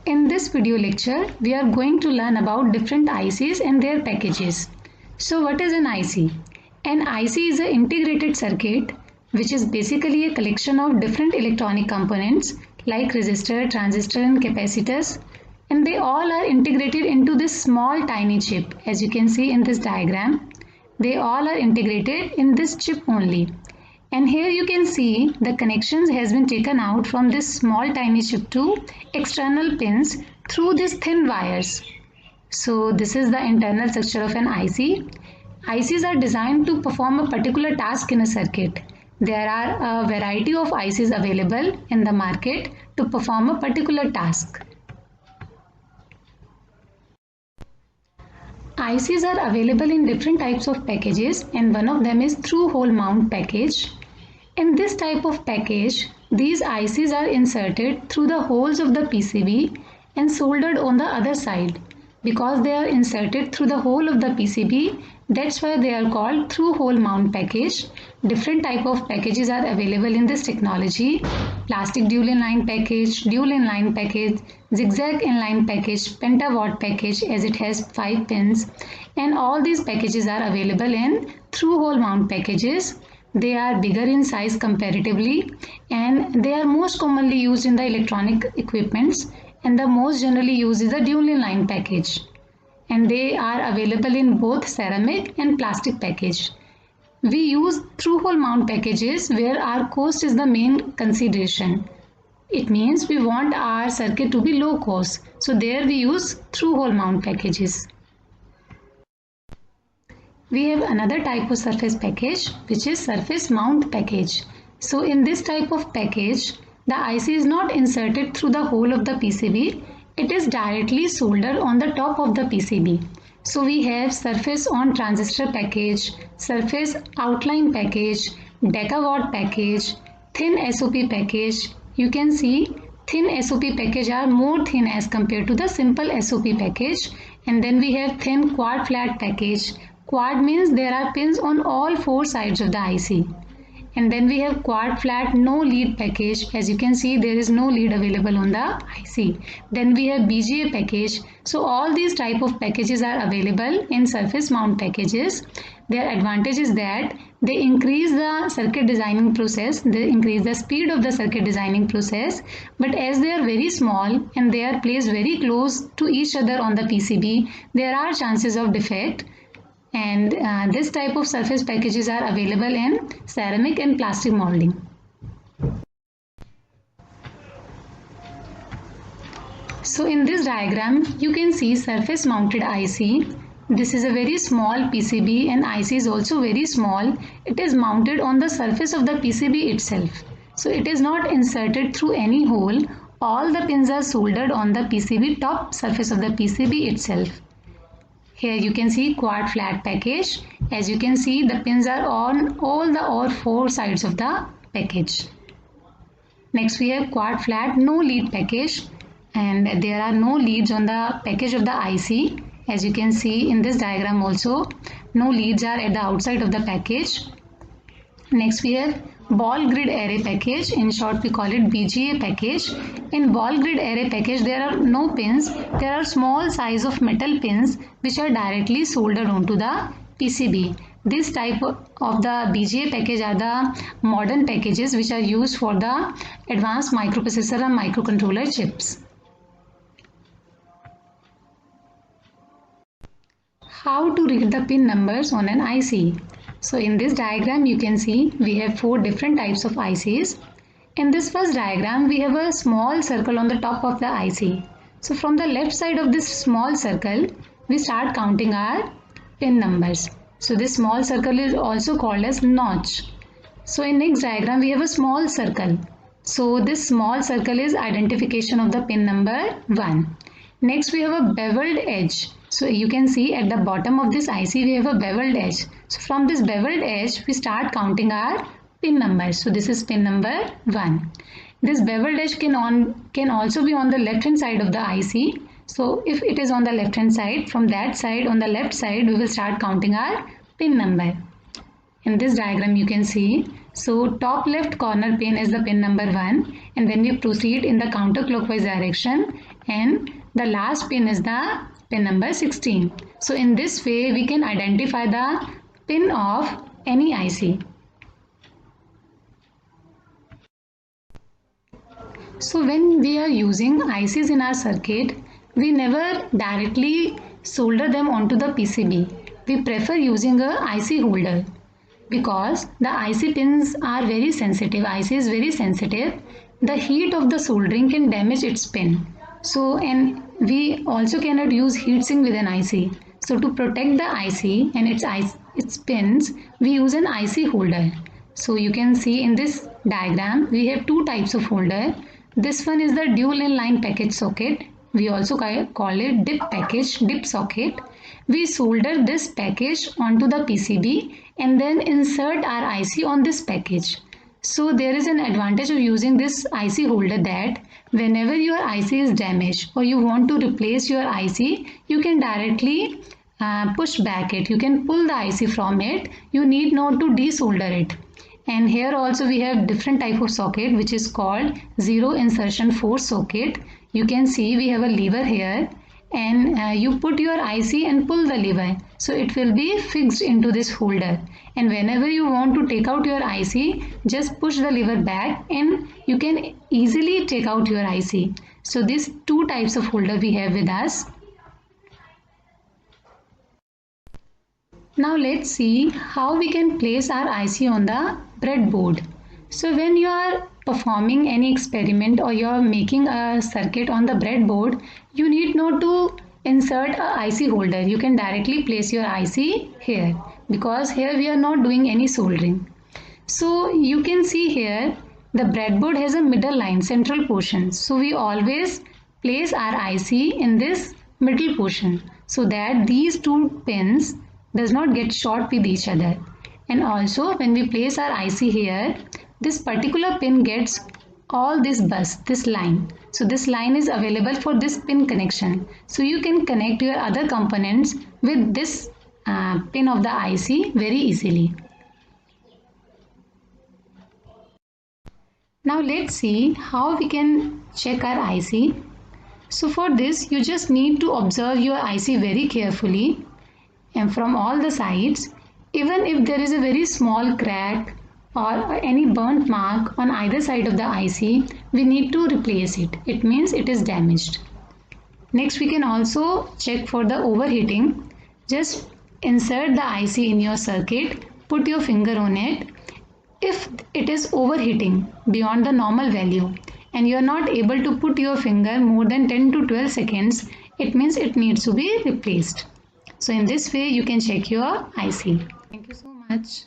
In this video lecture, we are going to learn about different ICs and their packages. So what is an IC? An IC is an integrated circuit which is basically a collection of different electronic components like resistor, transistor and capacitors, and they all are integrated into this small tiny chip. As you can see in this diagram, they all are integrated in this chip only. And here you can see the connections has been taken out from this small tiny chip to external pins through these thin wires. So this is the internal structure of an IC. ICs are designed to perform a particular task in a circuit. There are a variety of ICs available in the market to perform a particular task. ICs are available in different types of packages, and one of them is through-hole mount package. In this type of package, these ICs are inserted through the holes of the PCB and soldered on the other side. Because they are inserted through the hole of the PCB, that's why they are called through-hole mount package. Different type of packages are available in this technology: plastic dual inline package, dual inline package, zigzag inline package, pentawatt package as it has 5 pins, and all these packages are available in through-hole mount packages. They are bigger in size comparatively, and they are most commonly used in the electronic equipments, and the most generally used is the dual inline package, and they are available in both ceramic and plastic package. We use through-hole mount packages where our cost is the main consideration. It means we want our circuit to be low cost, so there we use through-hole mount packages. We have another type of surface package, which is surface mount package. So in this type of package, the IC is not inserted through the hole of the PCB. It is directly soldered on the top of the PCB. So we have surface on transistor package, surface outline package, decawatt package, thin SOP package. You can see thin SOP package are more thin as compared to the simple SOP package. And then we have thin quad flat package. Quad means there are pins on all 4 sides of the IC. And then we have quad flat no lead package. As you can see, there is no lead available on the IC. Then we have BGA package. So all these type of packages are available in surface mount packages. Their advantage is that they increase the circuit designing process, they increase the speed of the circuit designing process, but as they are very small and they are placed very close to each other on the PCB, there are chances of defect. And this type of surface packages are available in ceramic and plastic molding. So in this diagram, you can see surface mounted IC. This is a very small PCB, and IC is also very small. It is mounted on the surface of the PCB itself. So it is not inserted through any hole. All the pins are soldered on the PCB top surface of the PCB itself. Here you can see quad flat package. As you can see, the pins are on all 4 sides of the package. Next we have quad flat no lead package, and there are no leads on the package of the IC. As you can see in this diagram also, no leads are at the outside of the package. Next we have ball grid array package. In short we call it BGA package. In ball grid array package, there are no pins. There are small size of metal pins which are directly soldered onto the PCB. This type of the BGA package are the modern packages which are used for the advanced microprocessor and microcontroller chips. How to read the pin numbers on an IC? So in this diagram you can see we have 4 different types of ICs. In this first diagram we have a small circle on the top of the IC. So from the left side of this small circle we start counting our pin numbers. So this small circle is also called as notch. So in next diagram we have a small circle. So this small circle is identification of the pin number 1. Next we have a beveled edge. So you can see at the bottom of this IC we have a beveled edge. So from this beveled edge we start counting our pin numbers. So this is pin number 1. This beveled edge can also be on the left hand side of the IC. So if it is on the left hand side, from that side on the left side we will start counting our pin number. In this diagram you can see, so top left corner pin is the pin number 1, and then we proceed in the counterclockwise direction and the last pin is the pin number 16. So in this way we can identify the pin of any IC. So when we are using ICs in our circuit, we never directly solder them onto the PCB. We prefer using a IC holder because the IC pins are very sensitive. IC is very sensitive. The heat of the soldering can damage its pin. So, and we also cannot use heat sink with an IC. So to protect the IC and its pins, we use an IC holder. So you can see in this diagram, we have two types of holder. This one is the dual inline package socket. We also call it dip socket. We solder this package onto the PCB and then insert our IC on this package. So there is an advantage of using this IC holder that whenever your IC is damaged or you want to replace your IC, you can directly push back it. You can pull the IC from it. You need not to desolder it. And here also we have different type of socket which is called zero insertion force socket. You can see we have a lever here and you put your IC and pull the lever. So it will be fixed into this holder. And whenever you want to take out your IC, just push the lever back and you can easily take out your IC. So these two types of holder we have with us. Now let's see how we can place our IC on the breadboard. So when you are performing any experiment or you are making a circuit on the breadboard, you need not to insert a IC holder. You can directly place your IC here because here we are not doing any soldering. So you can see here the breadboard has a middle line, central portion. So we always place our IC in this middle portion so that these two pins does not get short with each other. And also when we place our IC here, this particular pin gets all this bus, this line. So this line is available for this pin connection. So you can connect your other components with this pin of the IC very easily. Now let's see how we can check our IC. So for this you just need to observe your IC very carefully and from all the sides. Even if there is a very small crack or any burnt mark on either side of the IC, we need to replace it. It means it is damaged. Next we can also check for the overheating. Just insert the IC in your circuit, put your finger on it. If it is overheating beyond the normal value and you are not able to put your finger more than 10 to 12 seconds, it means it needs to be replaced. So in this way you can check your IC. Thank you so much.